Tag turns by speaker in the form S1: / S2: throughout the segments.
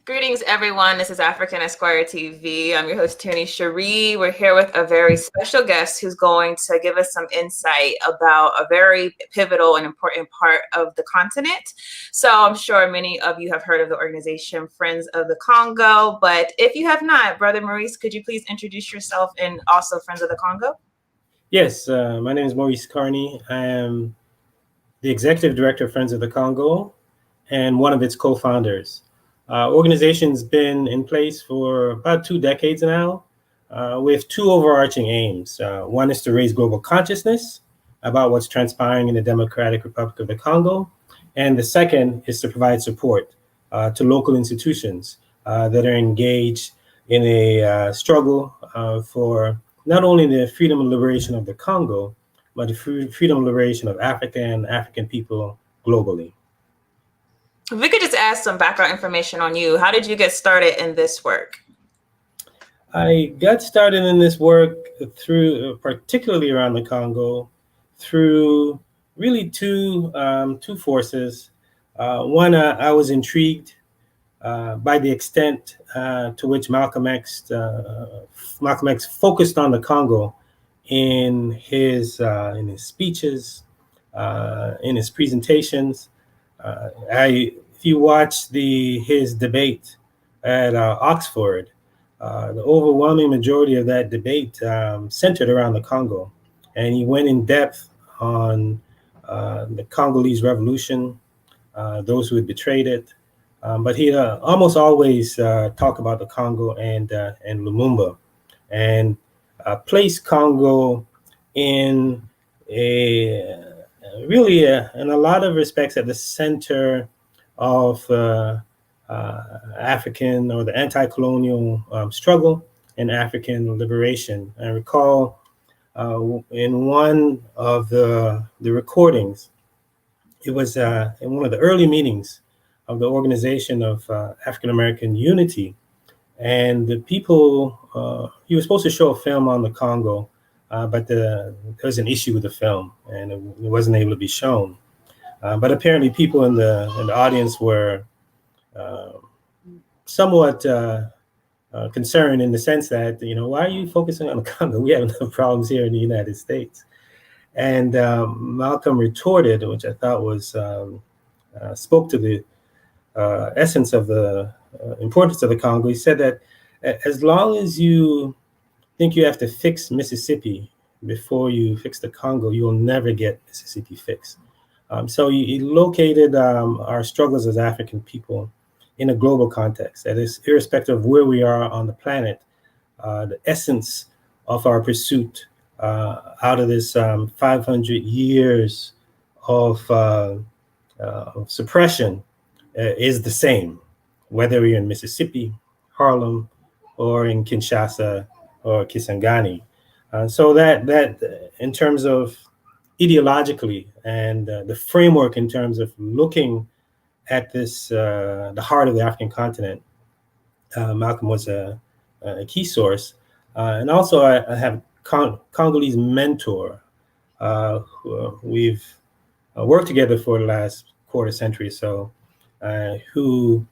S1: Greetings, everyone. This is African Esquire TV. I'm your host, Tierney Cherie. We're here with a very special guest who's going to give us some insight about a very pivotal and important part of the continent. So I'm sure many of you have heard of the organization Friends of the Congo, but if you have not, Brother Maurice, could you please introduce yourself and also Friends of the Congo?
S2: Yes, my name is Maurice Carney. I am the executive director of Friends of the Congo and one of its co-founders. Organization's been in place for about 2 decades now with two overarching aims. One is to raise global consciousness about what's transpiring in the Democratic Republic of the Congo. And the second is to provide support to local institutions that are engaged in a struggle for not only the freedom and liberation of the Congo, but the freedom and liberation of Africa and African people globally.
S1: If we could just ask some background information on you, how did you get started in this work?
S2: I got started in this work through, particularly around the Congo, through really two forces. One, I was intrigued by the extent to which Malcolm X focused on the Congo in his speeches, in his presentations. If you watch his debate at Oxford, the overwhelming majority of that debate centered around the Congo, and he went in depth on the Congolese revolution, those who had betrayed it. But he almost always talk about the Congo and Lumumba, and placed Congo in in a lot of respects at the center of African or the anti-colonial struggle and African liberation. I recall in one of the recordings, it was in one of the early meetings of the Organization of African American Unity, and the people, he was supposed to show a film on the Congo, but there was an issue with the film, and it wasn't able to be shown. But apparently, people in the audience were somewhat concerned in the sense that, why are you focusing on the Congo? We have enough problems here in the United States. And Malcolm retorted, which I thought was spoke to the essence of the importance of the Congo. He said that as long as you think you have to fix Mississippi before you fix the Congo, you will never get Mississippi fixed. So he located our struggles as African people in a global context. That is, irrespective of where we are on the planet, the essence of our pursuit out of this 500 years of suppression is the same, whether you're in Mississippi, Harlem, or in Kinshasa or Kisangani. So that in terms of ideologically and the framework in terms of looking at this, the heart of the African continent, Malcolm was a key source. And also I have a Congolese mentor who we've worked together for the last quarter century or so, who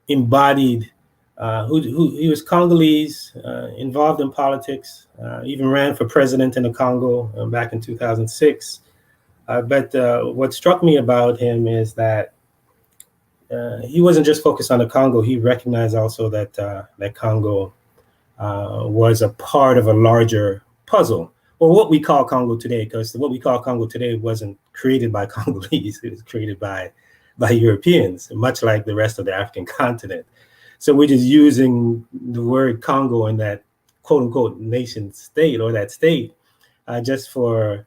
S2: embodied, he was Congolese, involved in politics, even ran for president in the Congo back in 2006. But what struck me about him is that he wasn't just focused on the Congo. He recognized also that that Congo was a part of a larger puzzle, or what we call Congo today, because what we call Congo today wasn't created by Congolese. It was created by Europeans, much like the rest of the African continent. So we're just using the word Congo in that quote unquote nation state or that state just for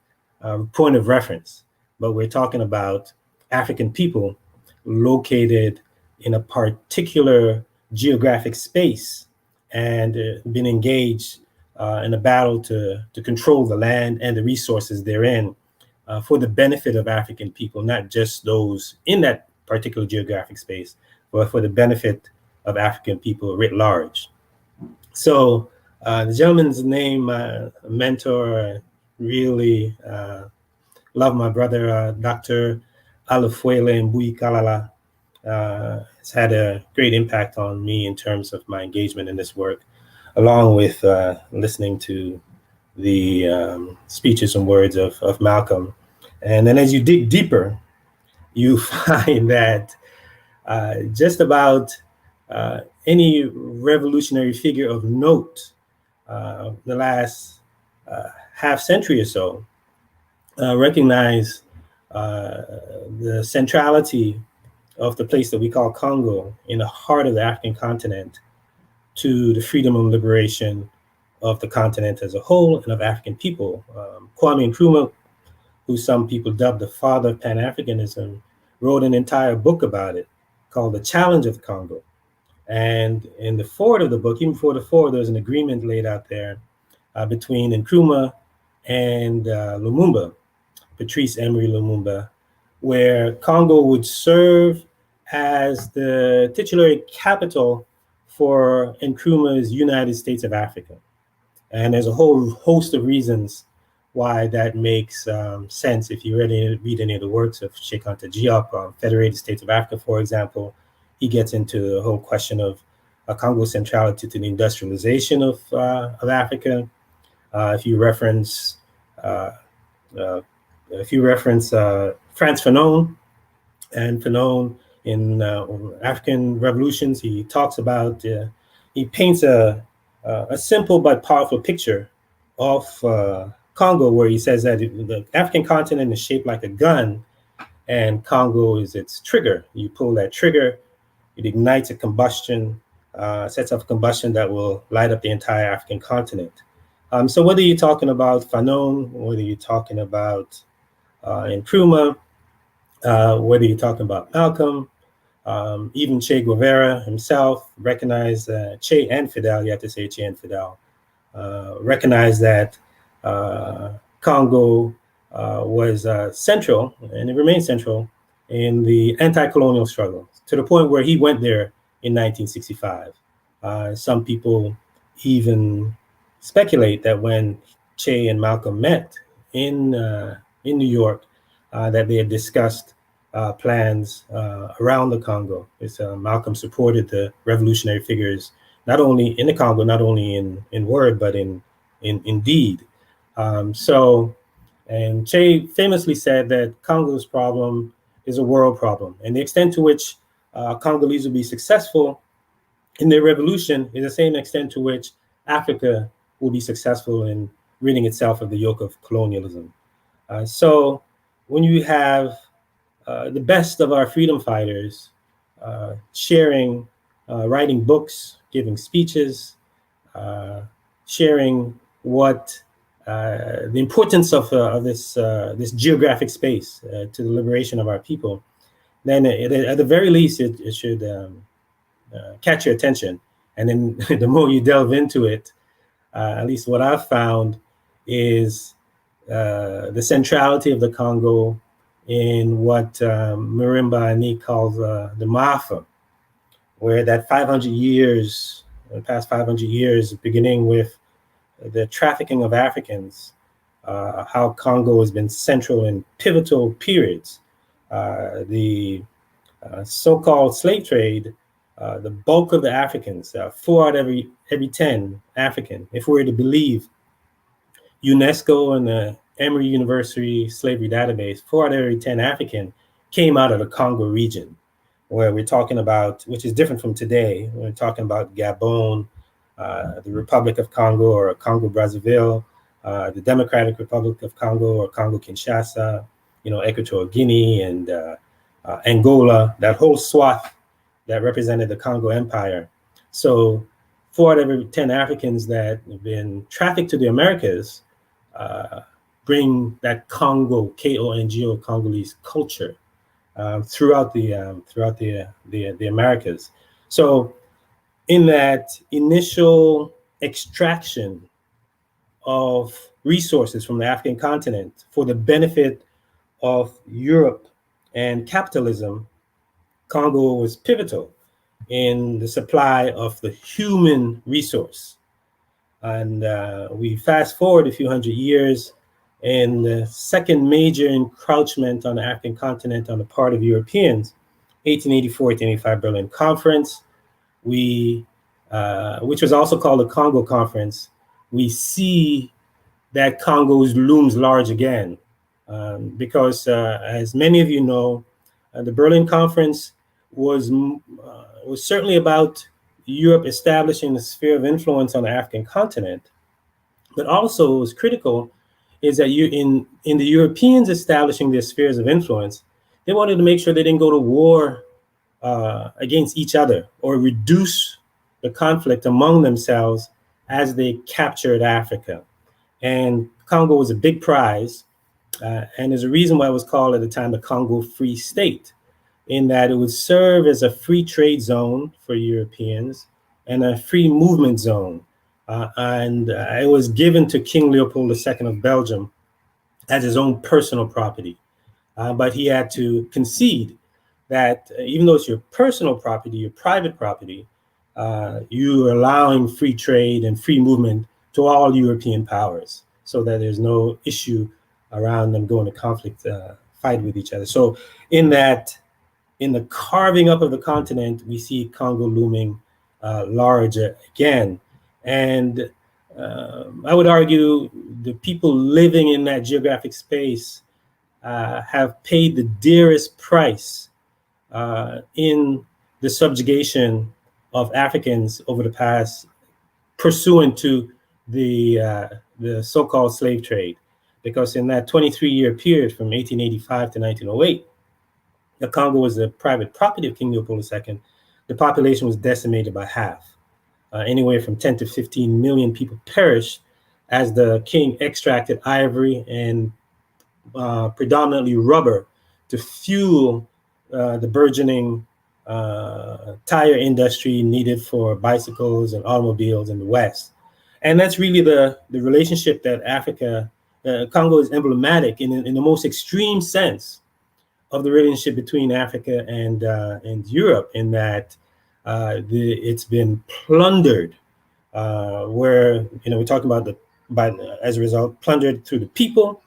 S2: point of reference. But we're talking about African people located in a particular geographic space and been engaged in a battle to control the land and the resources therein for the benefit of African people, not just those in that particular geographic space, but for the benefit of African people writ large. So the gentleman's name, mentor, really love my brother, Dr. Alafuele Mbui Kalala. has had a great impact on me in terms of my engagement in this work, along with listening to the speeches and words of Malcolm. And then as you dig deeper, you find that just about any revolutionary figure of note the last half century or so recognize the centrality of the place that we call Congo in the heart of the African continent to the freedom and liberation of the continent as a whole and of African people. Kwame Nkrumah, who some people dubbed the father of Pan-Africanism, wrote an entire book about it called The Challenge of the Congo. And in the foreword of the book, even before the foreword, there's an agreement laid out there between Nkrumah and Lumumba, Patrice Emery Lumumba, where Congo would serve as the titular capital for Nkrumah's United States of Africa. And there's a whole host of reasons why that makes sense. If you read any of the works of Cheikh Anta Diop, Federated States of Africa, for example, he gets into the whole question of Congo's centrality to the industrialization of Africa. If you reference Frantz Fanon, and Fanon in African revolutions, he talks about, he paints a simple but powerful picture of Congo, where he says that the African continent is shaped like a gun, and Congo is its trigger. You pull that trigger, it ignites a combustion, sets off a combustion that will light up the entire African continent. So whether you're talking about Fanon, whether you're talking about Nkrumah, whether you're talking about Malcolm, even Che Guevara himself recognized, Che and Fidel, you have to say Che and Fidel, recognized that Congo was central, and it remains central, in the anti-colonial struggle, to the point where he went there in 1965. Some people even speculate that when Che and Malcolm met in New York, that they had discussed plans around the Congo. Malcolm supported the revolutionary figures, not only in the Congo, not only in word, but in deed. And Che famously said that Congo's problem is a world problem, and the extent to which Congolese will be successful in their revolution is the same extent to which Africa will be successful in ridding itself of the yoke of colonialism. So when you have the best of our freedom fighters sharing, writing books, giving speeches, sharing what the importance of this geographic space to the liberation of our people, then at the very least it should catch your attention. And then the more you delve into it, at least what I've found is the centrality of the Congo in what Marimba Ani calls the Maafa, where that 500 years, the past 500 years, beginning with the trafficking of Africans, how Congo has been central in pivotal periods. The so-called slave trade, the bulk of the Africans, 4 out of every 10 African, if we were to believe UNESCO and the Emory University Slavery Database, 4 out of every 10 African came out of the Congo region, where we're talking about, which is different from today. We're talking about Gabon, the Republic of Congo or Congo Brazzaville, the Democratic Republic of Congo or Congo Kinshasa, Equatorial Guinea and Angola, that whole swath that represented the Congo Empire. So 4 out of every 10 Africans that have been trafficked to the Americas bring that Congo, Kongo, Congolese culture throughout the Americas. So in that initial extraction of resources from the African continent for the benefit of Europe and capitalism, Congo was pivotal in the supply of the human resource. And we fast forward a few hundred years, and the second major encroachment on the African continent on the part of Europeans 1884-1885 Berlin Conference, which was also called the Congo Conference, we see that Congo looms large again, because as many of you know, the Berlin Conference was certainly about Europe establishing a sphere of influence on the African continent, but also was critical is that in the Europeans establishing their spheres of influence, they wanted to make sure they didn't go to war against each other or reduce the conflict among themselves as they captured Africa. And Congo was a big prize, and there's a reason why it was called at the time the Congo Free State, in that it would serve as a free trade zone for Europeans and a free movement zone. And it was given to King Leopold II of Belgium as his own personal property. But he had to concede that even though it's your personal property, your private property, you are allowing free trade and free movement to all European powers, so that there's no issue around them going to conflict, fight with each other. So in the carving up of the continent, we see Congo looming large again. And I would argue the people living in that geographic space have paid the dearest price in the subjugation of Africans over the past, pursuant to the so-called slave trade. Because in that 23-year period from 1885 to 1908, the Congo was the private property of King Leopold II. The population was decimated by half. Anywhere from 10 to 15 million people perished as the king extracted ivory and predominantly rubber to fuel the burgeoning tire industry needed for bicycles and automobiles in the West. And that's really the relationship that Congo is emblematic in the most extreme sense of the relationship between Africa and Europe, in that it's been plundered, where we're talking about as a result, plundered through the people,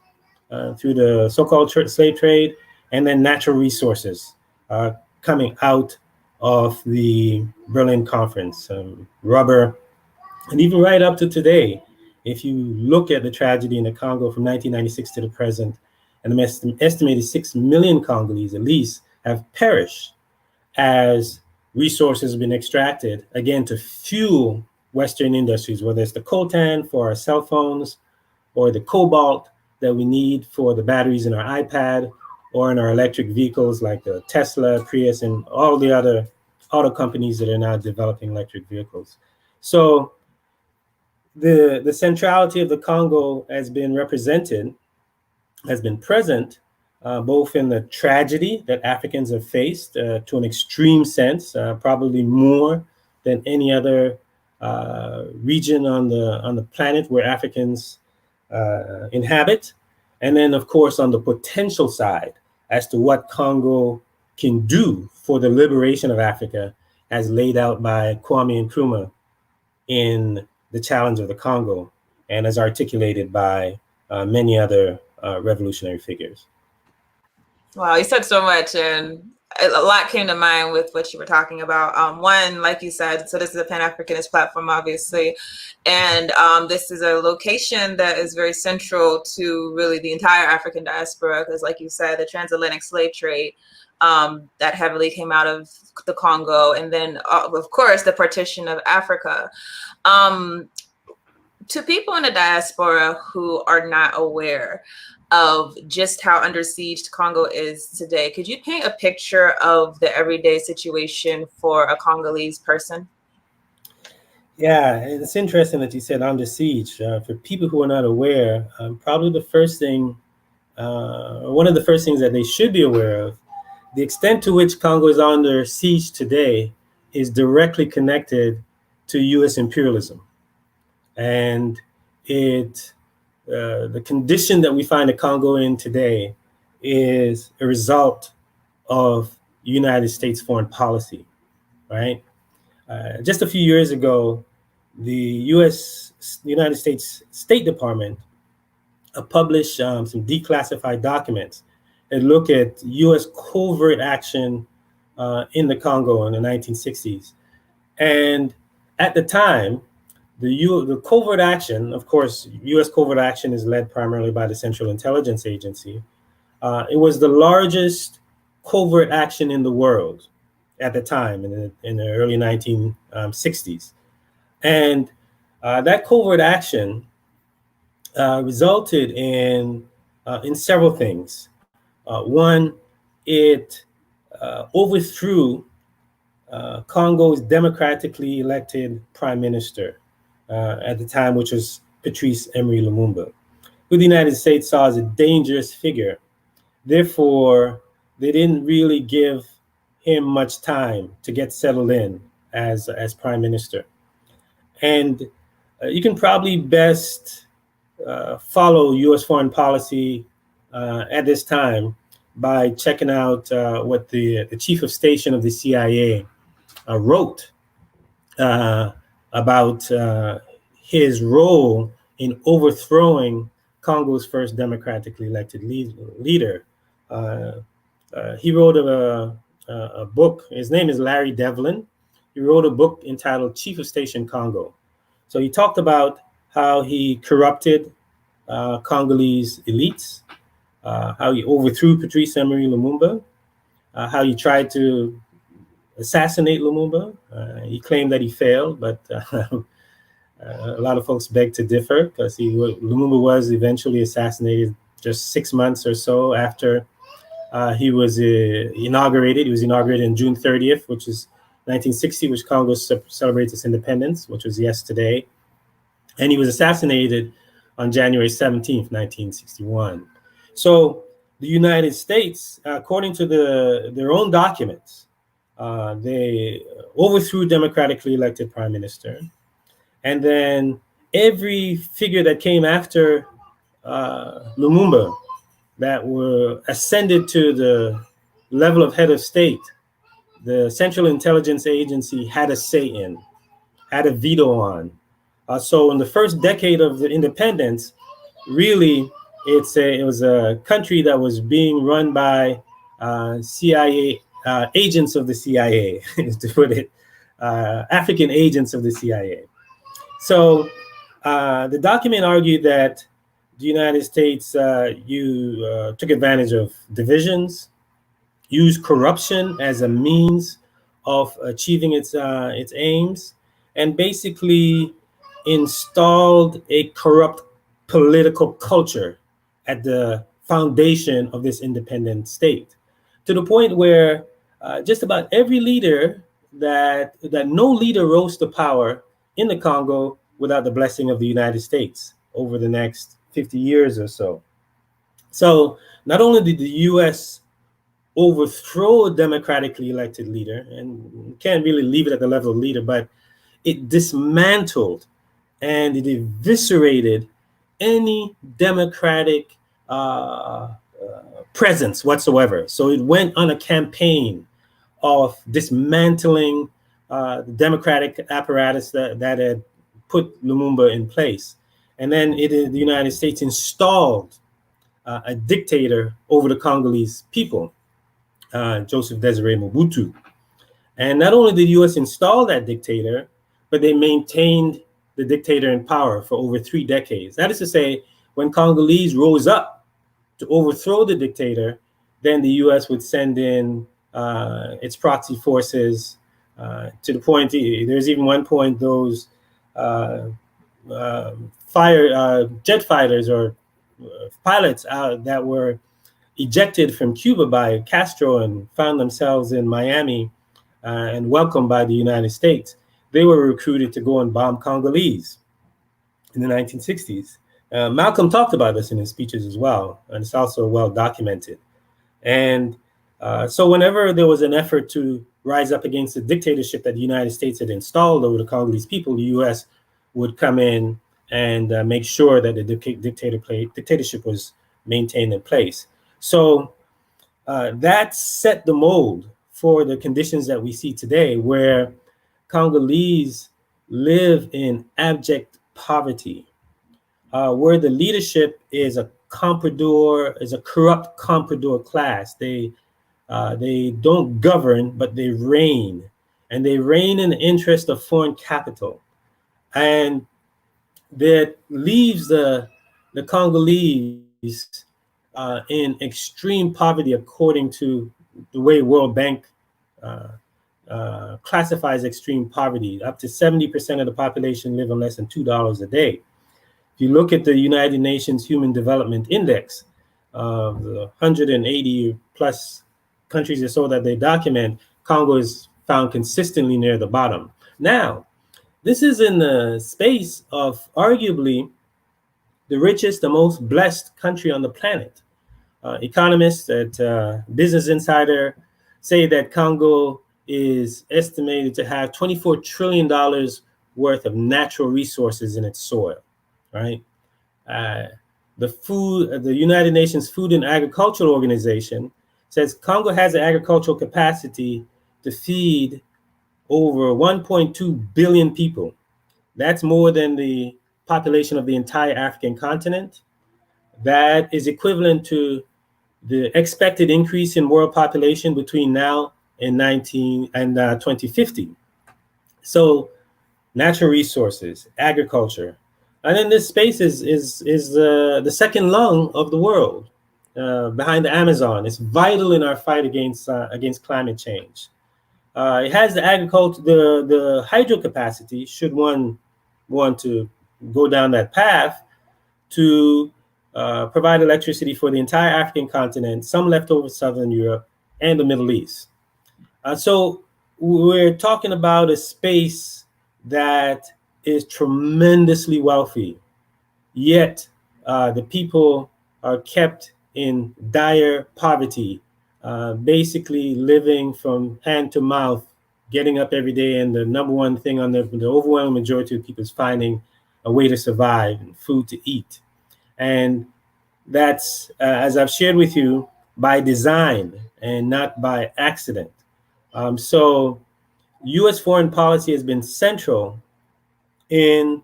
S2: through the so-called slave trade, and then natural resources coming out of the Berlin Conference, rubber, and even right up to today. If you look at the tragedy in the Congo from 1996 to the present, an estimated 6 million Congolese at least have perished as resources have been extracted, again, to fuel Western industries, whether it's the coltan for our cell phones or the cobalt that we need for the batteries in our iPad or in our electric vehicles like the Tesla, Prius, and all the other auto companies that are now developing electric vehicles. So the centrality of the Congo has been present, both in the tragedy that Africans have faced to an extreme sense, probably more than any other region on the planet where Africans inhabit. And then, of course, on the potential side as to what Congo can do for the liberation of Africa, as laid out by Kwame Nkrumah in The Challenge of the Congo, and as articulated by many other revolutionary figures.
S1: Wow, you said so much, and a lot came to mind with what you were talking about. One, like you said, so this is a Pan-Africanist platform, obviously, and this is a location that is very central to really the entire African diaspora, because like you said, the transatlantic slave trade that heavily came out of the Congo, and then, of course, the partition of Africa. To people in the diaspora who are not aware of just how under siege Congo is today, could you paint a picture of the everyday situation for a Congolese person?
S2: Yeah, it's interesting that you said under siege. For people who are not aware, probably the first thing, one of the first things that they should be aware of, the extent to which Congo is under siege today is directly connected to U.S. imperialism. And the condition that we find the Congo in today is a result of United States foreign policy, right? Just a few years ago, the United States State Department published some declassified documents that look at U.S. covert action in the Congo in the 1960s. And at the time, the covert action, of course, U.S. covert action is led primarily by the Central Intelligence Agency. It was the largest covert action in the world at the time in the early 1960s. And that covert action resulted in several things. One, it overthrew Congo's democratically elected prime minister at the time, which was Patrice Emery Lumumba, who the United States saw as a dangerous figure. Therefore, they didn't really give him much time to get settled in as prime minister. And you can probably best follow U.S. foreign policy at this time by checking out what the chief of station of the CIA wrote about his role in overthrowing Congo's first democratically elected leader. He wrote a book. His name is Larry Devlin. He wrote a book entitled Chief of Station Congo. So he talked about how he corrupted Congolese elites, how he overthrew Patrice Emery Lumumba, how he tried to assassinate Lumumba. He claimed that he failed, but a lot of folks beg to differ because Lumumba was eventually assassinated just 6 months or so after he was inaugurated. He was inaugurated on June 30th, which is 1960, which Congo celebrates its independence, which was yesterday. And he was assassinated on January 17th, 1961. So the United States, according to their own documents, they overthrew democratically elected prime minister. And then every figure that came after Lumumba that were ascended to the level of head of state, the Central Intelligence Agency had a say in, had a veto on. So in the first decade of the independence, really, it was a country that was being run by CIA agents of the CIA, to put it, African agents of the CIA. So the document argued that the United States took advantage of divisions, used corruption as a means of achieving its aims, and basically installed a corrupt political culture at the foundation of this independent state, to the point where just about every leader that no leader rose to power in the Congo without the blessing of the United States over the next 50 years or so. So not only did the U.S. overthrow a democratically elected leader, and can't really leave it at the level of leader, but it dismantled and it eviscerated any democratic presence whatsoever. So it went on a campaign of dismantling the democratic apparatus that had put Lumumba in place. And then the United States installed a dictator over the Congolese people, Joseph Desiree Mobutu. And not only did the U.S. install that dictator, but they maintained the dictator in power for over 3 decades. That is to say, when Congolese rose up to overthrow the dictator, then the U.S. would send in its proxy forces to the point, there's even one point those jet fighters or pilots that were ejected from Cuba by Castro and found themselves in Miami and welcomed by the United States. They were recruited to go and bomb Congolese in the 1960s. Malcolm talked about this in his speeches as well, and it's also well documented. And so whenever there was an effort to rise up against the dictatorship that the United States had installed over the Congolese people, the U.S. would come in and make sure that the dictatorship was maintained in place. So that set the mold for the conditions that we see today, where Congolese live in abject poverty, where the leadership is a corrupt comprador class. They They don't govern, but they reign. And they reign in the interest of foreign capital. And that leaves the Congolese in extreme poverty, according to the way World Bank classifies extreme poverty. Up to 70% of the population live on less than $2 a day. If you look at the United Nations Human Development Index, the 180 plus countries or so that they document, Congo is found consistently near the bottom. Now, this is in the space of arguably the richest, the most blessed country on the planet. Economists at Business Insider say that Congo is estimated to have $24 trillion worth of natural resources in its soil, right? The United Nations Food and Agricultural Organization says Congo has the agricultural capacity to feed over 1.2 billion people. That's more than the population of the entire African continent. That is equivalent to the expected increase in world population between now and 2050. So natural resources, agriculture, and then this space is the second lung of the world, behind the Amazon. It's vital in our fight against climate change. It has the agriculture, the hydro capacity, should one want to go down that path, to provide electricity for the entire African continent, some left over Southern Europe, and the Middle East. So we're talking about a space that is tremendously wealthy, yet the people are kept in dire poverty, basically living from hand to mouth, getting up every day, and the number one thing on the overwhelming majority of people is finding a way to survive and food to eat. And that's, as I've shared with you, by design and not by accident. So U.S. foreign policy has been central in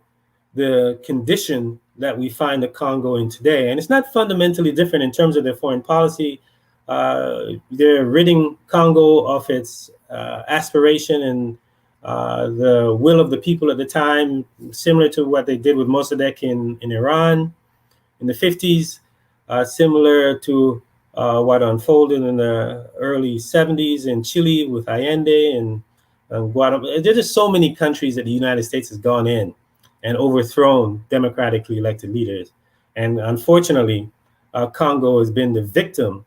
S2: the condition that we find the Congo in today. And it's not fundamentally different in terms of their foreign policy. They're ridding Congo of its aspiration and the will of the people at the time, similar to what they did with Mossadegh in Iran in the 50s, similar to what unfolded in the early 70s in Chile with Allende and Guatemala. There's just so many countries that the United States has gone in and overthrown democratically elected leaders. And unfortunately, Congo has been the victim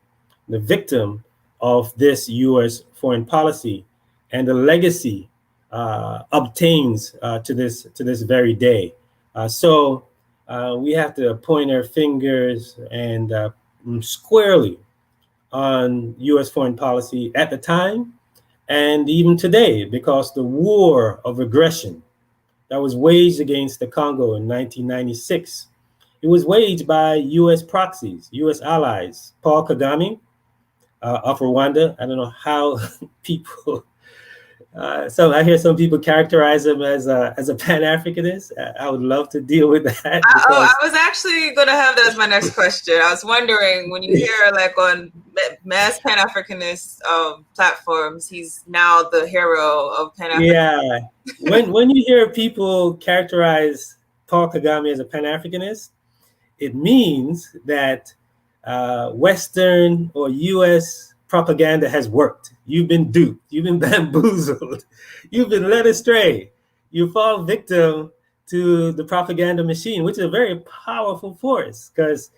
S2: of this U.S. foreign policy, and the legacy obtains to this very day. So we have to point our fingers and squarely on U.S. foreign policy at the time and even today, because the war of aggression that was waged against the Congo in 1996, it was waged by U.S. proxies, U.S. allies. Paul Kagame of Rwanda. I don't know how people. So I hear some people characterize him as a Pan-Africanist. I would love to deal with that.
S1: I was actually going to have that as my next question. I was wondering, when you hear like on mass Pan-Africanist platforms, he's now the hero of Pan-Africanism.
S2: Yeah, when you hear people characterize Paul Kagame as a Pan-Africanist, it means that Western or U.S. propaganda has worked. You've been duped. You've been bamboozled. You've been led astray. You fall victim to the propaganda machine, which is a very powerful force. Because,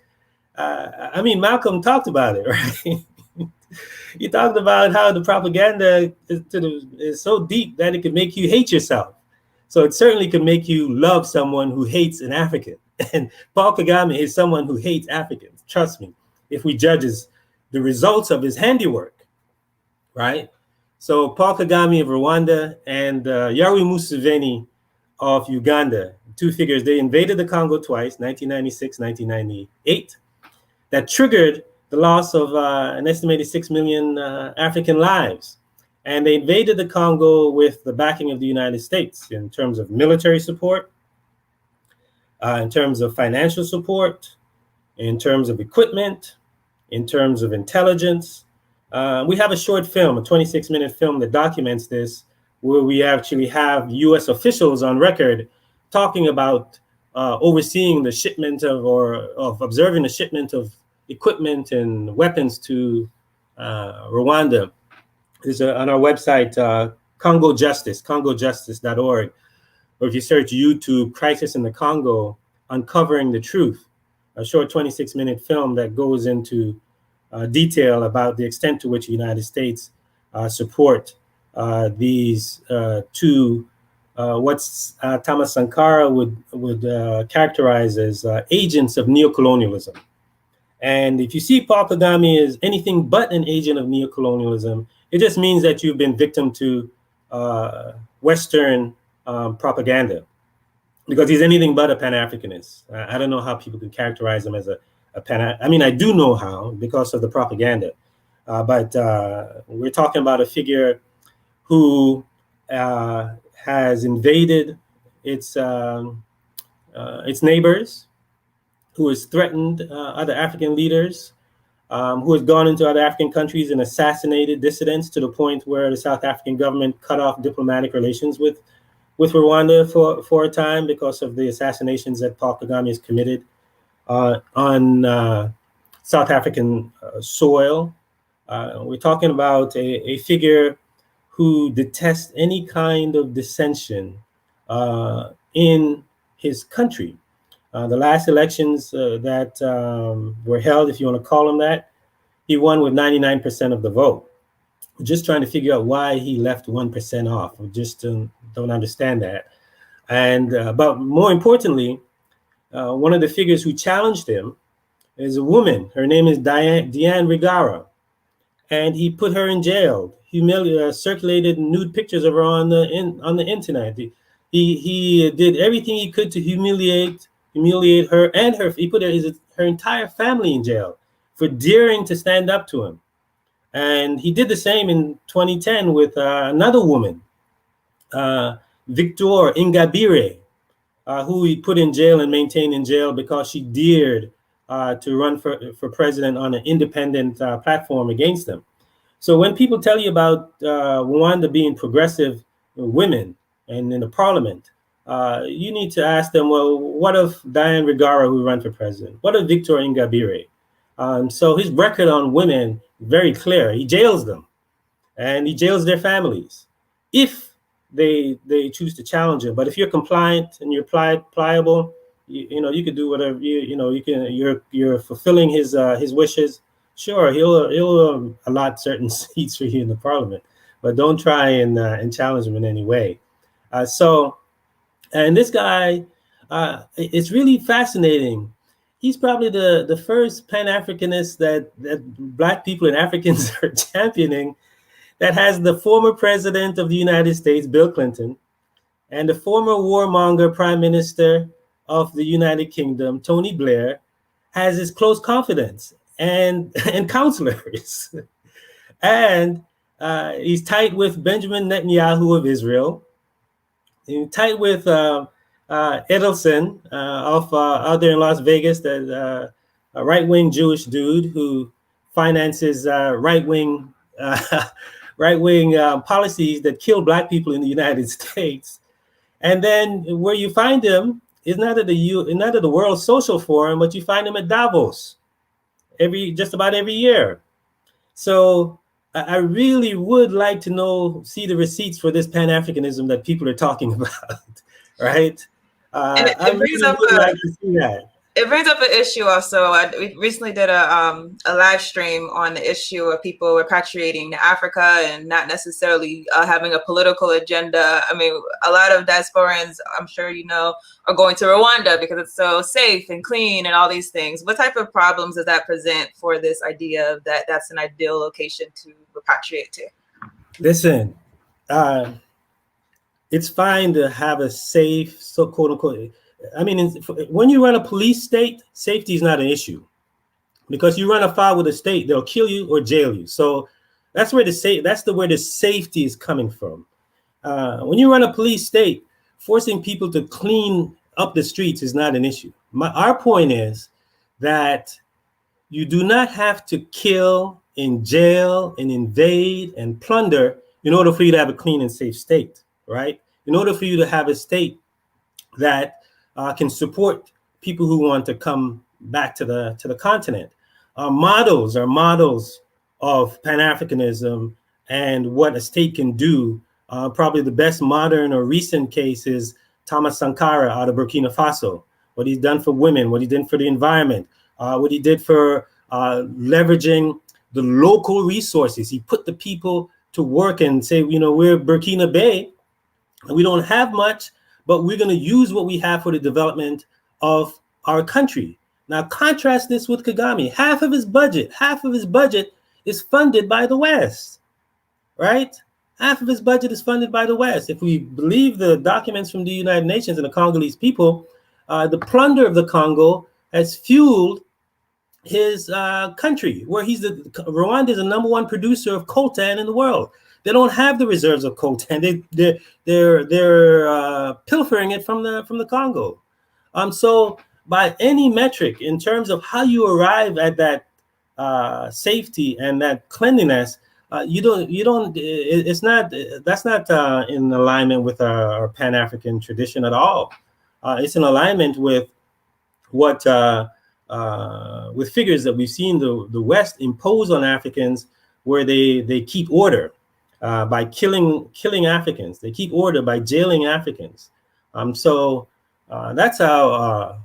S2: Malcolm talked about it, right? He talked about how the propaganda is so deep that it can make you hate yourself. So it certainly can make you love someone who hates an African. And Paul Kagame is someone who hates Africans. Trust me, if we judge the results of his handiwork, right? So Paul Kagame of Rwanda and Yoweri Museveni of Uganda, two figures, they invaded the Congo twice, 1996, 1998. That triggered the loss of an estimated 6 million African lives. And they invaded the Congo with the backing of the United States in terms of military support, in terms of financial support, in terms of equipment, in terms of intelligence, We have a short film, a 26-minute film that documents this, where we actually have U.S. officials on record talking about overseeing the shipment of observing the shipment of equipment and weapons to Rwanda. Is on our website, Congo Justice, congojustice.org, or if you search YouTube, Crisis in the Congo, Uncovering the Truth, a short 26-minute film that goes into detail about the extent to which the United States support these two, what's Thomas Sankara would characterize as agents of neocolonialism. And if you see Paul Kagame as anything but an agent of neocolonialism, it just means that you've been victim to Western propaganda, because he's anything but a Pan-Africanist. I don't know how people can characterize him as a I mean, I do know how, because of the propaganda. But we're talking about a figure who has invaded its neighbors, who has threatened other African leaders, who has gone into other African countries and assassinated dissidents to the point where the South African government cut off diplomatic relations with Rwanda for a time because of the assassinations that Paul Kagame has committed on South African soil. We're talking about a figure who detests any kind of dissension in his country. The last elections that were held, if you want to call them that, he won with 99% of the vote. We're just trying to figure out why he left 1% off. We just don't understand that. And but more importantly, one of the figures who challenged him is a woman. Her name is Diane Rigara, and he put her in jail. Circulated nude pictures of her on the internet. He did everything he could to humiliate her and her. He put her entire family in jail for daring to stand up to him. And he did the same in 2010 with another woman, Victoire Ingabire, who he put in jail and maintained in jail because she dared to run for president on an independent platform against them. So when people tell you about Rwanda being progressive women and in the parliament, you need to ask them, well, what of Diane Rigara, who ran for president? What of Victor Ingabire? So his record on women, very clear. He jails them, and he jails their families if they choose to challenge him. But if you're compliant and you're pliable, you can do whatever you're fulfilling his wishes. Sure, he'll allot certain seats for you in the parliament, but don't try and challenge him in any way. And this guy, it's really fascinating. He's probably the first Pan-Africanist that Black people and Africans are championing, that has the former president of the United States, Bill Clinton, and the former warmonger Prime Minister of the United Kingdom, Tony Blair, has his close confidants and counselors. And he's tight with Benjamin Netanyahu of Israel. He's tight with Edelson out there in Las Vegas, that a right-wing Jewish dude who finances right-wing policies that kill Black people in the United States. And then where you find him is not at the World Social Forum, but you find him at Davos just about every year. So I really would like to see the receipts for this Pan-Africanism that people are talking about, right? I really would like to see that.
S1: It brings up an issue also. We recently did a live stream on the issue of people repatriating to Africa and not necessarily having a political agenda. I mean, a lot of diasporans, I'm sure you know, are going to Rwanda because it's so safe and clean and all these things. What type of problems does that present for this idea of that's an ideal location to repatriate to?
S2: Listen, it's fine to have a safe, so quote unquote. I mean, when you run a police state, safety is not an issue, because you run afoul with a state, they'll kill you or jail you. So that's where the safety is coming from. When you run a police state, forcing people to clean up the streets is not an issue. Our point is that you do not have to kill in jail and invade and plunder in order for you to have a clean and safe state, right? In order for you to have a state that can support people who want to come back to the continent. Our models are models of Pan-Africanism and what a state can do. Probably the best modern or recent case is Thomas Sankara out of Burkina Faso. What he's done for women, what he did for the environment, what he did for leveraging the local resources. He put the people to work and say, we're Burkina Bay, and we don't have much, but we're going to use what we have for the development of our country. Now, contrast this with Kagame. Half of his budget is funded by the West, right? Half of his budget is funded by the West. If we believe the documents from the United Nations and the Congolese people, the plunder of the Congo has fueled his country, where Rwanda is the #1 producer of coltan in the world. They don't have the reserves of coltan. They're pilfering it from the Congo. So by any metric, in terms of how you arrive at that safety and that cleanliness, that's not in alignment with our Pan-African tradition at all. It's in alignment with what with figures that we've seen the West impose on Africans, where they keep order by killing Africans. They keep order by jailing Africans. So that's how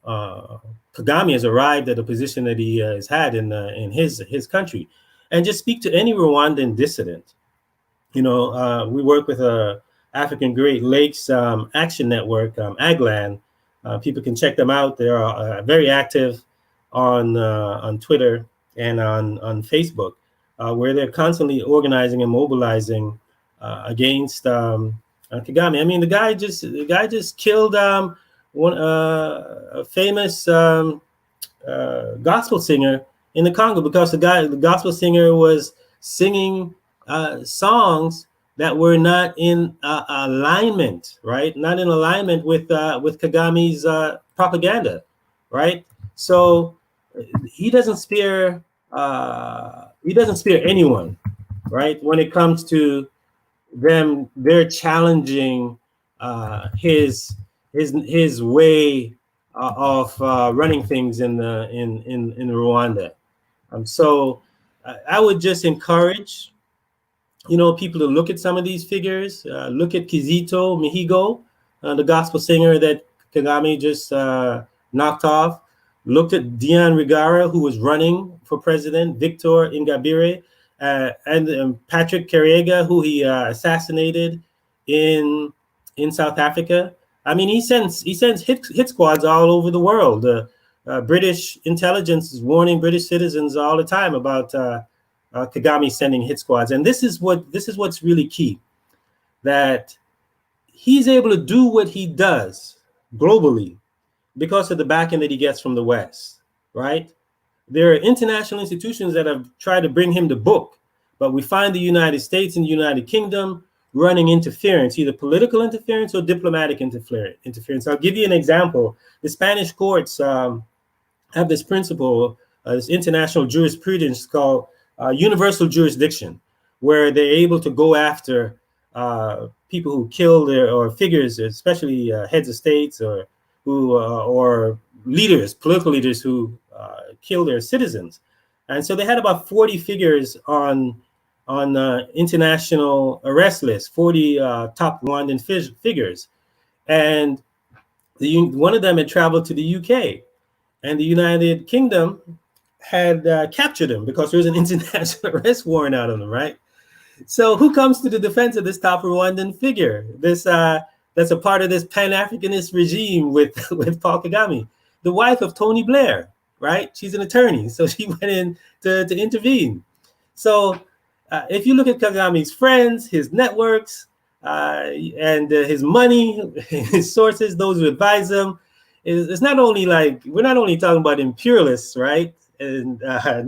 S2: Kagame has arrived at the position that he has had in his country. And just speak to any Rwandan dissident. We work with African Great Lakes Action Network, AGLAN. People can check them out. They are very active on Twitter and on Facebook, where they're constantly organizing and mobilizing against Kagame. I mean, the guy just killed a famous gospel singer in the Congo because the gospel singer was singing songs that were not in alignment, right? Not in alignment with Kagame's propaganda, right? So he doesn't spare anyone, right? When it comes to they're challenging his way of running things in Rwanda. So I would just encourage people to look at some of these figures. Look at Kizito Mihigo, the gospel singer that Kagame just knocked off. Looked at Diane Rwigara, who was running for president, Victor Ingabire, and Patrick Kariega, who he assassinated in South Africa. I mean, he sends hit squads all over the world. British intelligence is warning British citizens all the time about Kagame sending hit squads, and this is what's really key, that he's able to do what he does globally because of the backing that he gets from the West, right? There are international institutions that have tried to bring him to book, but we find the United States and the United Kingdom running interference, either political interference or diplomatic interference. I'll give you an example. The Spanish courts have this principle, this international jurisprudence called universal jurisdiction, where they're able to go after people who kill or figures, especially heads of states or leaders, political leaders who kill their citizens. And so they had about 40 figures on international arrest list, 40 top Rwandan figures. And one of them had traveled to the UK, and the United Kingdom had captured him because there was an international arrest warrant out on him, right? So who comes to the defense of this top Rwandan figure? That's a part of this Pan-Africanist regime with Paul Kagame. The wife of Tony Blair, right? She's an attorney, so she went in to intervene. So if you look at Kagame's friends, his networks, and his money, his sources, those who advise him, it's not only we're not only talking about imperialists, right, and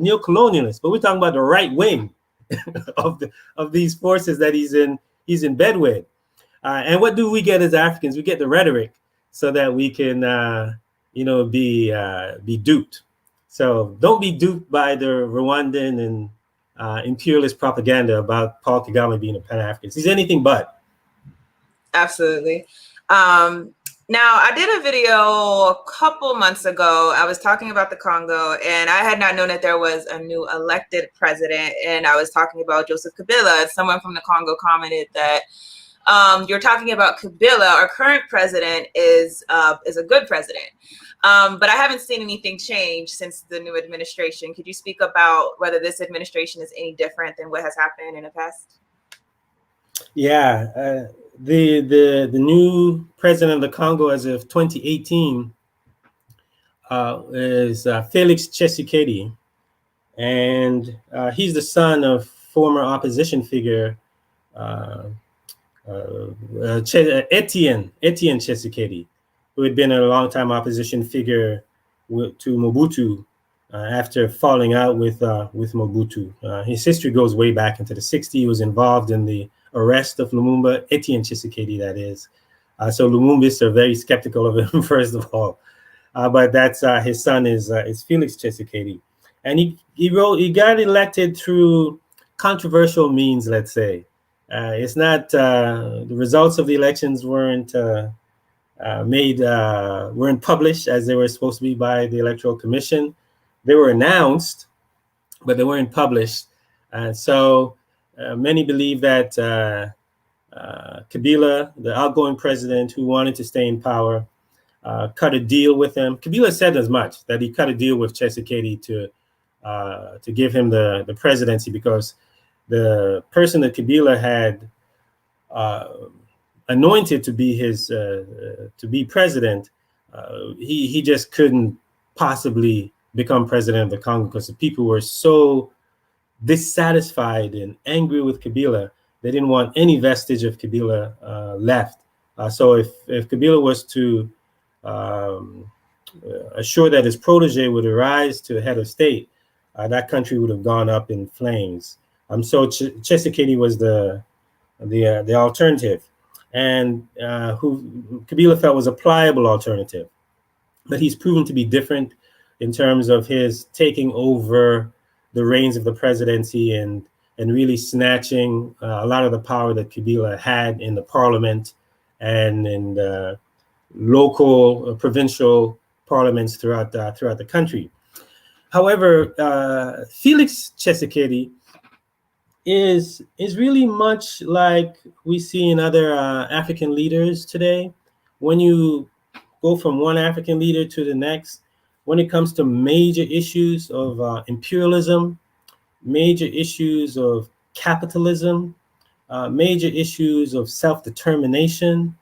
S2: neo-colonialists, but we're talking about the right wing of these forces that he's in bed with. And what do we get as Africans? We get the rhetoric so that we can, be duped. So don't be duped by the Rwandan and imperialist propaganda about Paul Kagame being a Pan-Africanist. He's anything but.
S1: Absolutely. Now, I did a video a couple months ago. I was talking about the Congo, and I had not known that there was a new elected president. And I was talking about Joseph Kabila. Someone from the Congo commented that you're talking about Kabila. Our current president is a good president, but I haven't seen anything change since the new administration. Could you speak about whether this administration is any different than what has happened in the past?
S2: Yeah, the new president of the Congo as of 2018 is Felix Tshisekedi, and he's the son of former opposition figure Etienne Tshisekedi, who had been a long-time opposition figure to Mobutu after falling out with Mobutu. His history goes way back into the 60s. He was involved in the arrest of Lumumba, Etienne Tshisekedi, that is. So Lumumbists are very skeptical of him, first of all. But that's his son is Felix Tshisekedi, and he got elected through controversial means, let's say. It's not the results of the elections weren't weren't published as they were supposed to be by the Electoral Commission. They were announced, but they weren't published. So many believe that Kabila, the outgoing president who wanted to stay in power, cut a deal with him. Kabila said as much, that he cut a deal with Tshisekedi to give him the presidency, because the person that Kabila had anointed to be his to be president, he just couldn't possibly become president of the Congo, because the people were so dissatisfied and angry with Kabila. They didn't want any vestige of Kabila left. So if Kabila was to assure that his protege would arise to head of state, that country would have gone up in flames. So Tshisekedi was the alternative, and who Kabila felt was a pliable alternative. But he's proven to be different in terms of his taking over the reins of the presidency and really snatching a lot of the power that Kabila had in the parliament and in local, provincial parliaments throughout the country. However, Felix Tshisekedi is really much like we see in other African leaders today. When you go from one African leader to the next, when it comes to major issues of imperialism, major issues of capitalism, major issues of self-determination,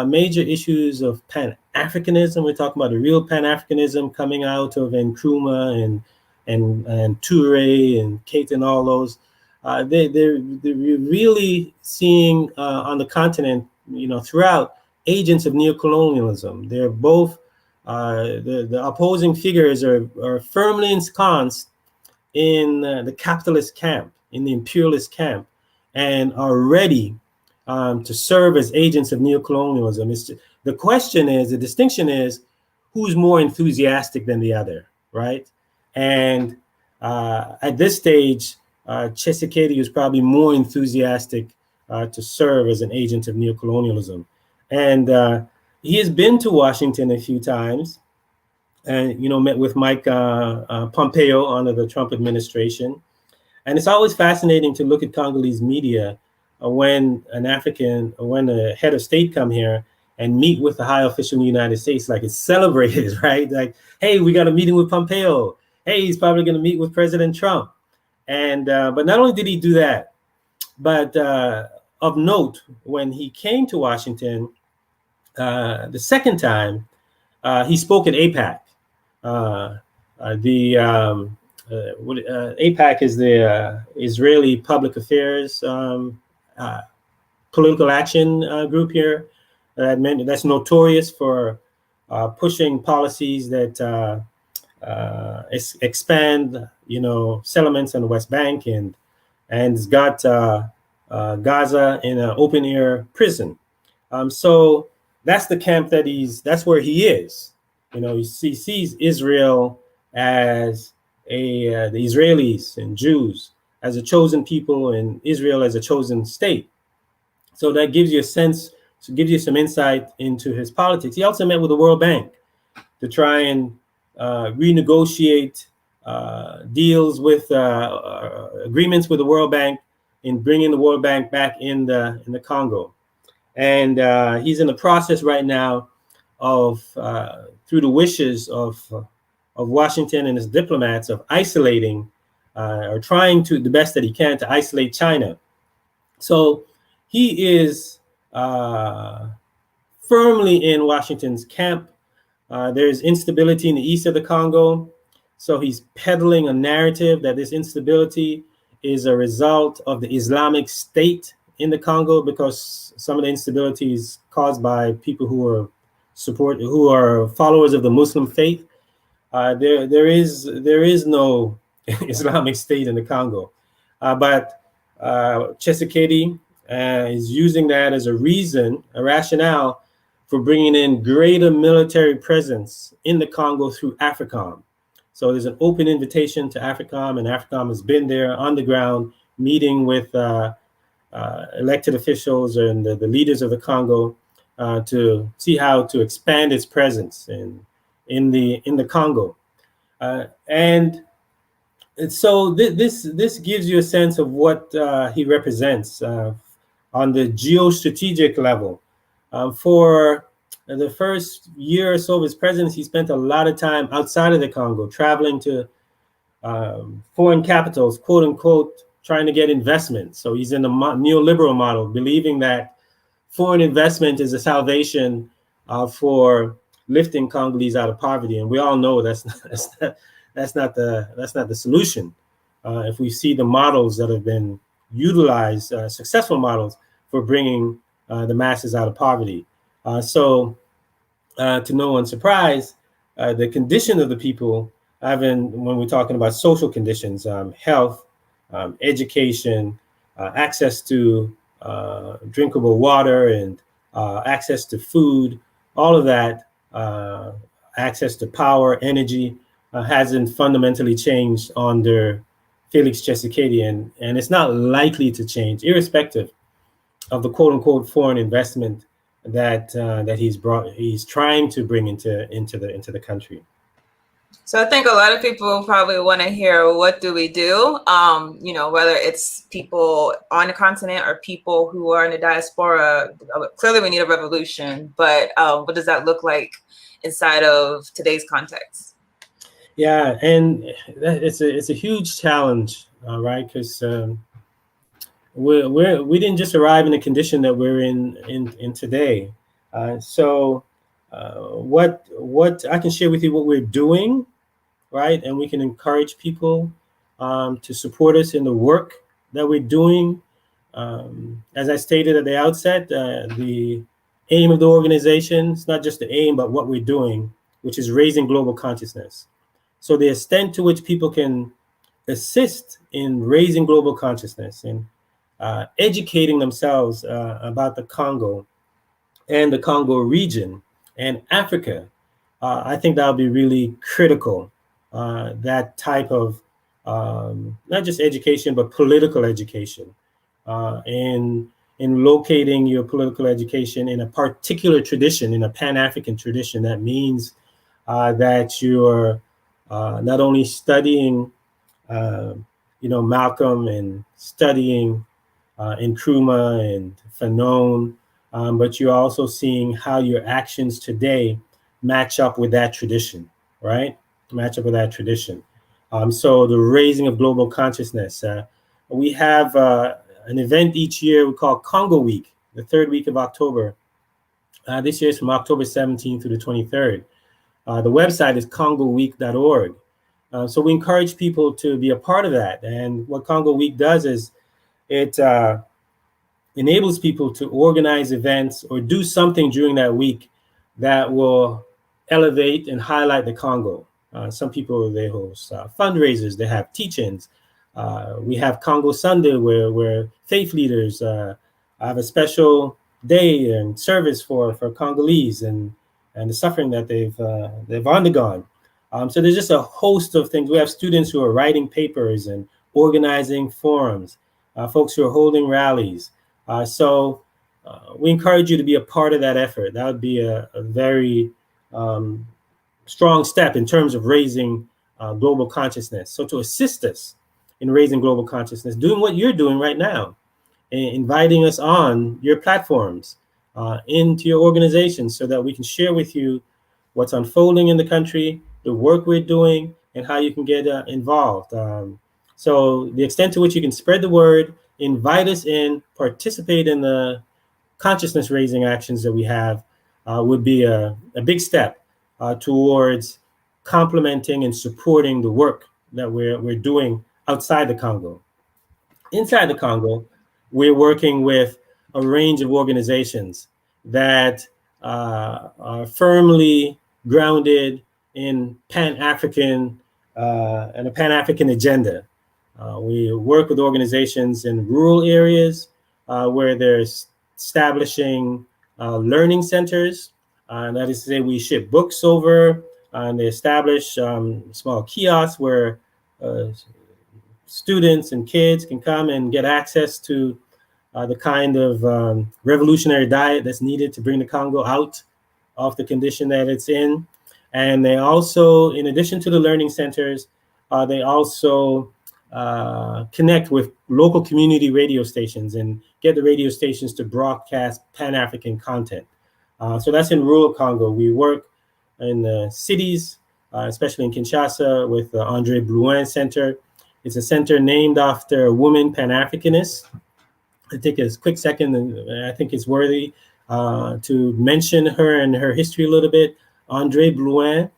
S2: major issues of Pan-Africanism. We're talking about the real Pan-Africanism coming out of Nkrumah and Toure and Keita and all those. They're really seeing on the continent, throughout, agents of neocolonialism. They're both the opposing figures are firmly ensconced in the capitalist camp, in the imperialist camp, and are ready to serve as agents of neocolonialism. The distinction is who's more enthusiastic than the other, right? And at this stage, Tshisekedi is probably more enthusiastic to serve as an agent of neocolonialism. And he has been to Washington a few times and, met with Mike Pompeo under the Trump administration. And it's always fascinating to look at Congolese media when a head of state come here and meet with the high official in the United States, like it's celebrated, right? Like, hey, we got a meeting with Pompeo. Hey, he's probably going to meet with President Trump. And but not only did he do that, but of note, when he came to Washington the second time, he spoke at APAC. APAC is the Israeli Public Affairs political action group here. That's notorious for pushing policies that expand, settlements on the West Bank, and it's got Gaza in an open air prison. So that's the camp that's where he is. He sees Israel as the Israelis and Jews as a chosen people and Israel as a chosen state. So that gives you a sense, gives you some insight into his politics. He also met with the World Bank to try and renegotiate deals with agreements with the World Bank in bringing the World Bank back in the Congo. And he's in the process right now of, through the wishes of Washington and his diplomats, of isolating or trying to the best that he can to isolate China. So he is firmly in Washington's camp. There's instability in the east of the Congo. So he's peddling a narrative that this instability is a result of the Islamic State in the Congo, because some of the instability is caused by people who are followers of the Muslim faith. There is no Islamic State in the Congo, but Tshisekedi is using that as a rationale for bringing in greater military presence in the Congo through Africom. So there's an open invitation to Africom, and Africom has been there on the ground meeting with elected officials and the leaders of the Congo to see how to expand its presence in the Congo. And so this gives you a sense of what he represents on the geostrategic level. For the first year or so of his presidency, he spent a lot of time outside of the Congo, traveling to foreign capitals, quote unquote, trying to get investment. So he's in the neoliberal model, believing that foreign investment is a salvation for lifting Congolese out of poverty, and we all know that's not the solution. If we see the models that have been utilized, successful models for bringing the masses out of poverty. So to no one's surprise, the condition of the people, when we're talking about social conditions, health, education, access to drinkable water, and access to food, all of that, access to power, energy, hasn't fundamentally changed under Felix Tshisekedi, and it's not likely to change, irrespective of the quote unquote foreign investment that he's trying to bring into the country.
S1: So I think a lot of people probably want to hear, what do we do? Whether it's people on the continent or people who are in the diaspora. Clearly we need a revolution, but what does that look like inside of today's context?
S2: Yeah, and it's a huge challenge, right? Because we didn't just arrive in the condition that we're in today. So what I can share with you what we're doing, right? And we can encourage people to support us in the work that we're doing. As I stated at the outset, the aim of the organization is not just the aim, but what we're doing, which is raising global consciousness. So the extent to which people can assist in raising global consciousness and educating themselves about the Congo and the Congo region and Africa, I think that'll be really critical. That type of not just education, but political education, in locating your political education in a particular tradition, in a Pan-African tradition. That means that you're not only studying, Malcolm, and studying Nkrumah and Fanon, but you're also seeing how your actions today match up with that tradition, right? Match up with that tradition. So the raising of global consciousness. We have an event each year we call Congo Week, the third week of October. This year is from October 17th through the 23rd. The website is congoweek.org. So we encourage people to be a part of that. And what Congo Week does is it enables people to organize events or do something during that week that will elevate and highlight the Congo. Some people, they host fundraisers, they have teach-ins. We have Congo Sunday where faith leaders have a special day and service for Congolese and the suffering that they've undergone. So there's just a host of things. We have students who are writing papers and organizing forums, folks who are holding rallies. So we encourage you to be a part of that effort. That would be a very strong step in terms of raising global consciousness. So to assist us in raising global consciousness, doing what you're doing right now, inviting us on your platforms, into your organizations, so that we can share with you what's unfolding in the country, the work we're doing, and how you can get involved. So the extent to which you can spread the word, invite us in, participate in the consciousness raising actions that we have, would be a big step towards complementing and supporting the work that we're doing outside the Congo. Inside the Congo, we're working with a range of organizations that are firmly grounded in Pan-African and a Pan-African agenda. We work with organizations in rural areas where they're establishing learning centers. That is to say, we ship books over, and they establish small kiosks where students and kids can come and get access to the kind of revolutionary diet that's needed to bring the Congo out of the condition that it's in. And they also, in addition to the learning centers, they also connect with local community radio stations and get the radio stations to broadcast Pan-African content. So that's in rural Congo. We work in the cities, especially in Kinshasa, with the Andre Blouin Center. It's a center named after a woman Pan-Africanist. I take a quick second, and I think it's worthy to mention her and her history a little bit. Andre Blouin,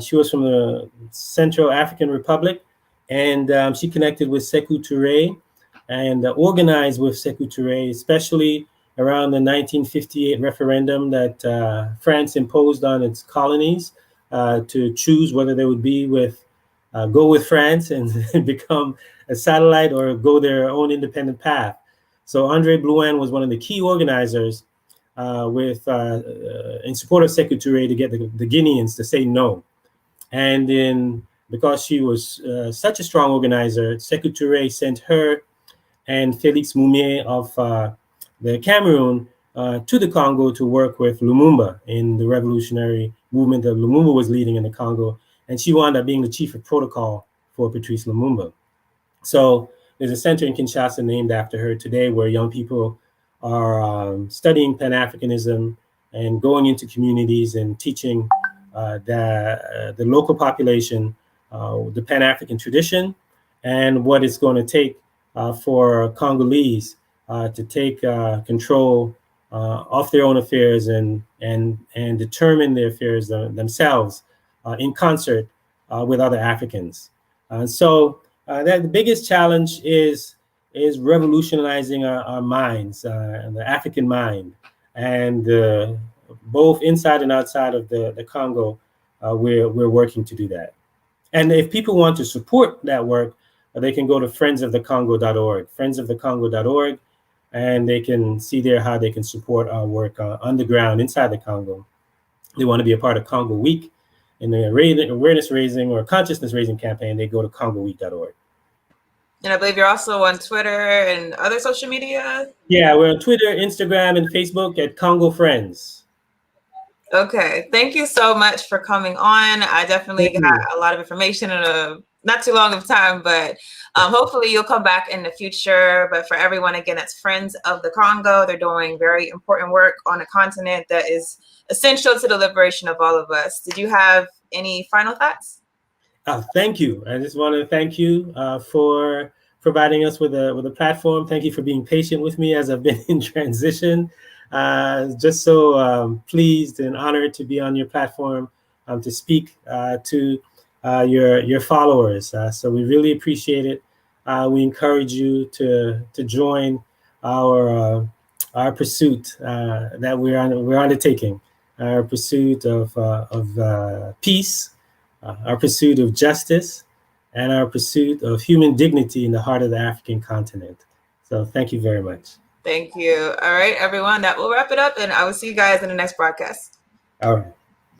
S2: she was from the Central African Republic, and she connected with Sékou Touré and organized with Sékou Touré, especially around the 1958 referendum that France imposed on its colonies to choose whether they would be go with France and become a satellite or go their own independent path. So Andre Blouin was one of the key organizers in support of Sékou Touré to get the Guineans to say no. And because she was such a strong organizer, Sékou Touré sent her and Felix Tshisekedi of the Cameroon to the Congo to work with Lumumba in the revolutionary movement that Lumumba was leading in the Congo. And she wound up being the chief of protocol for Patrice Lumumba. So there's a center in Kinshasa named after her today where young people are studying Pan-Africanism and going into communities and teaching the local population the Pan-African tradition and what it's going to take for Congolese to take control of their own affairs and determine their affairs themselves in concert with other Africans. So that the biggest challenge is revolutionizing our minds, the African mind, and both inside and outside of the Congo, we're working to do that. And if people want to support that work, they can go to friendsofthecongo.org, friendsofthecongo.org, and they can see there how they can support our work on the ground inside the Congo. They want to be a part of Congo Week in the awareness raising or consciousness raising campaign, they go to congoweek.org.
S1: And I believe you're also on Twitter and other social media.
S2: Yeah, we're on Twitter, Instagram, and Facebook at Congo Friends.
S1: Okay, thank you so much for coming on. I definitely got a lot of information in a not too long of time, but hopefully you'll come back in the future. But for everyone, again, it's Friends of the Congo. They're doing very important work on a continent that is essential to the liberation of all of us. Did you have any final thoughts?
S2: Thank you. I just want to thank you for providing us with a platform. Thank you for being patient with me as I've been in transition. Just so pleased and honored to be on your platform to speak to your followers. So we really appreciate it. We encourage you to join our pursuit that we're undertaking, our pursuit of peace, our pursuit of justice, and our pursuit of human dignity in the heart of the African continent. So thank you very much.
S1: Thank you. All right, everyone, that will wrap it up, and I will see you guys in the next broadcast.
S2: All right.